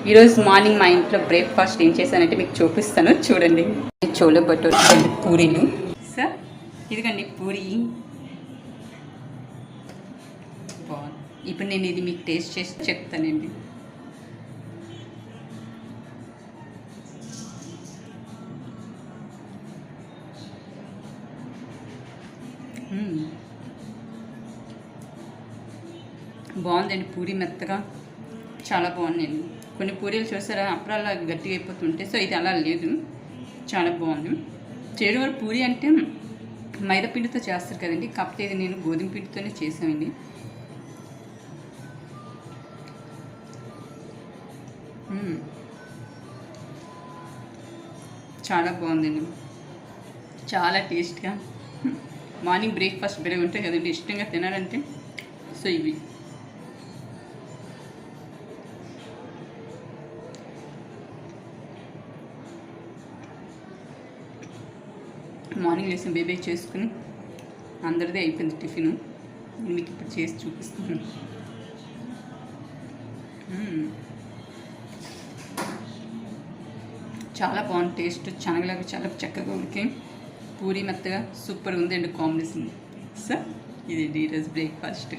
ఈరోజు మార్నింగ్ మా ఇంట్లో బ్రేక్ఫాస్ట్ ఏం చేశానంటే మీకు చూపిస్తాను చూడండి. చోలే భటూరే పూరీలు సార్, ఇదిగండి పూరి. ఇప్పుడు నేను ఇది మీకు టేస్ట్ చేసి చెప్తానండి. బాగుందండి పూరి, మెత్తగా చాలా బాగుందండి. కొన్ని పూరీలు చూసారా అప్పుడల్లా గట్టిగా అయిపోతుంటే, సో ఇది అలా లేదు, చాలా బాగుంది. చేరువారు పూరి అంటే మైదా పిండితో చేస్తారు కదండి, కాకపోతే ఇది నేను గోధుమ పిండితోనే చేసామండి. చాలా బాగుందండి, చాలా టేస్ట్గా. మార్నింగ్ బ్రేక్ఫాస్ట్ బెరే ఉంటాయి కదండి, ఇష్టంగా తినాలంటే సో ఇవి. మార్నింగ్ లేసిన బేబీ చేసుకుని అందరిదే అయిపోయింది టిఫిన్. నేను మీకు ఇప్పుడు చేసి చూపిస్తున్నాను. చాలా బాగుంది టేస్ట్, శనగలాగా చాలా చక్కగా ఉడికి పూరి మెత్తగా సూపర్ ఉందండి కాంబినేషన్. సార్ ఇది ఈరోజు బ్రేక్ఫాస్ట్.